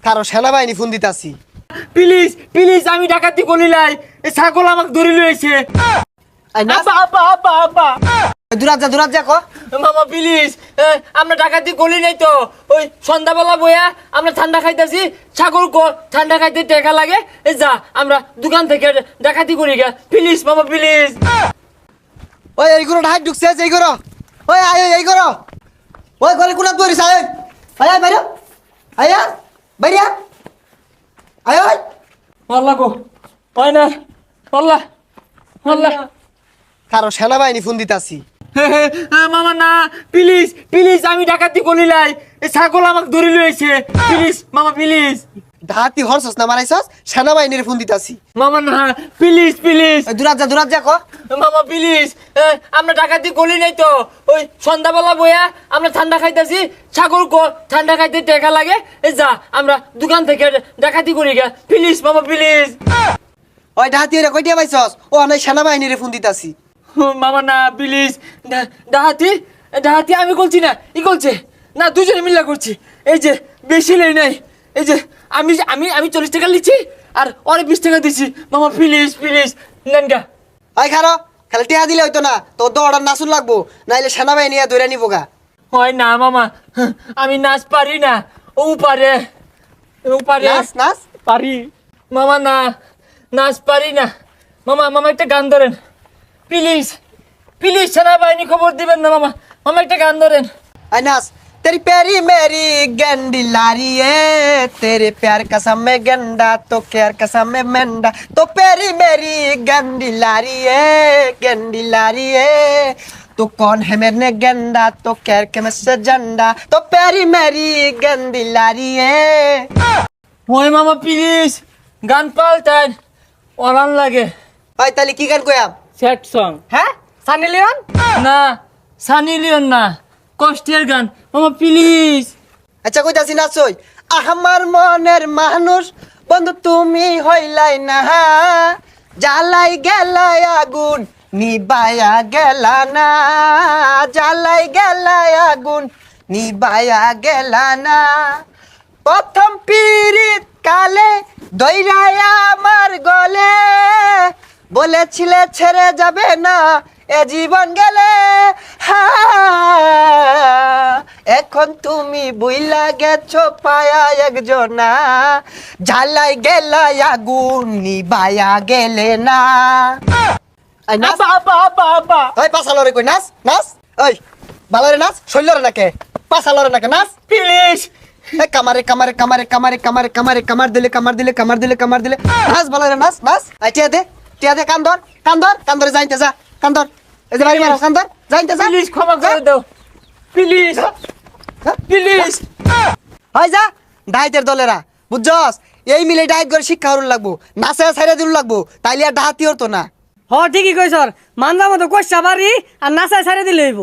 কারো সেনাবাহিনী ফোন দিতাছি। প্লিজ প্লিজ, আমি ডাকাতি করিলাই, এই ছাগল আমাকে ধরে লইছে। আব্বা আব্বা আব্বা আব্বা, দূরাত যা ক। মামা প্লিজ, আমরা ডাকাতি করি নাই তো। ওই সন্ধ্যাবেলা বইয়া আমরা ঠান্ডা খাইতেছি, ছাগল ঠান্ডা খাইতে টেকা লাগে, এই যা আমরা দোকান থেকে ডাকাতি করি গা। প্লিজ মামা প্লিজ। ওই এইগুলো ঢাক ঢুকছে, এই করো। ওই আয় এই করো। ওই ঘরে কোনা তৈরি সাই। আয় বাইরে। আয়া বাইরে। আয় ওই। আল্লাহ গো, হয় না। আল্লাহ আল্লাহ। কারো সেনাবাহিনী ফোন দিতাছি। মামা না, প্লিজ প্লিজ, আমি ডাকাতি করিলাই, এই ছাগল আমাকে ধরে লইছে। প্লিজ মামা প্লিজ। ডাহাতি হরছস না মারাইছস, সেনাবাহিনীর ফোন দিতাছি। মামা না, প্লিজ প্লিজ। দূরাত যা ক। মামা প্লিজ, আমরা ডাকাতি করি নাই তো। ওই সন্ধ্যাবেলা বইয়া আমরা ঠান্ডা খাইতেছি, ছাগল ঠান্ডা খাইতে টেকা লাগে, এই যা আমরা দোকান থেকে ডাকাতি করি গা। প্লিজ মামা প্লিজ। ওই ডাহাতি রে কইটিয়া পাইছস? ও আমি সেনাবাহিনীর ফোন দিতাছি। মামা না প্লিজ। ডাহাতি ডাহাতি আমি করছি না, ই করছে না, দুজনে মিল্লা করছি। এই যে বেশি লই নাই, এই যে আমি আমি আমি 40 টাকা লিখছি আর ওরে 20 টাকা দিছি। মামা প্লিজ প্লিজ নেন গা। ওই খারো, খালি টিয়া দিলে হইতো না, তোর তো অর্ডার নাচুন লাগবো, নাইলে সেনাবাহিনী ধরে নিবো গা। হয় না মামা, আমি নাচ পারি না। ও পারে, ও পারে। নাচ পারি মামা, না নাচ পারি না। মামা মামা একটা গান ধরেন প্লিজ প্লিজ, সেনাবাহিনী খবর দিবেন না মামা। মামা একটা গান ধরেন। আই নাচ। तेरी प्यारी मेरी गंडी लारी है, तेरे प्यार कसम में गंडा तो प्यार कसम में मेंढा, तो प्यारी मेरी गंडी लारी है, गंडी लारी है, तो कौन है मेरे गंडा तो कैर के में से झंडा, तो प्यारी मेरी गंदी लारी है। ওই মামা প্লিজ গান পাল্টান, অরান লাগে। ওই তালি কি গান কইয়াম? Sad song. হ্যাঁ সানি লিওন? না সানি লিওন না, কষ্টের গান মামা প্লিজ। আচ্ছা কইতাছি নাচই। আমার মনের মানুষ বন্ধু তুমি হইলাই না, জ্বালাই গেলাই আগুন নিবায়া গেলা না, জ্বালাই গেলাই আগুন নিবায়া গেলা না, প্রথম পিরিত কালে দইরায়া আমার গলে, বলেছিলে ছেড়ে যাবে না এ জীবন গেলে, এখন তুমি বুইলা গেছো পায়া একজনা, জ্বালাই গেলাই আগুন নিবায়া গেলে না। আব্বা আব্বা আব্বা আব্বা। ওই পাছালরে কই নাচ নাচ। ওই বালারে নাচ, শৈলরে নাকে, পাছালরে নাকে নাচ। প্লিজ। এ কামারে কামারে কামারে কামারে কামারে কামারে কামার দিলে কামার দিলে কামার দিলে কামার দিলে নাচ বালারে নাচ নাচ। আই টিয়া দে কান্দর কান্দর কান্দরে যাইতে যা কান্দর। এই যে বাড়ি মারো কান্দর যাইতে যা। প্লিজ ক্ষমা করে দাও প্লিজ প্লিজ। হয় যা ডাইতের দলেরা বুঝছস, এই মিলে ডাইট করে শিক্ষা হরুন লাগবো, নাচে ছাইরা দিল লাগবো, তাইলে আর ডাহাতি হতো না। হ ঠিকই কইছর, মানবা মতো কইসা পারি আর নাচায় ছাড়ে দিলে হইব।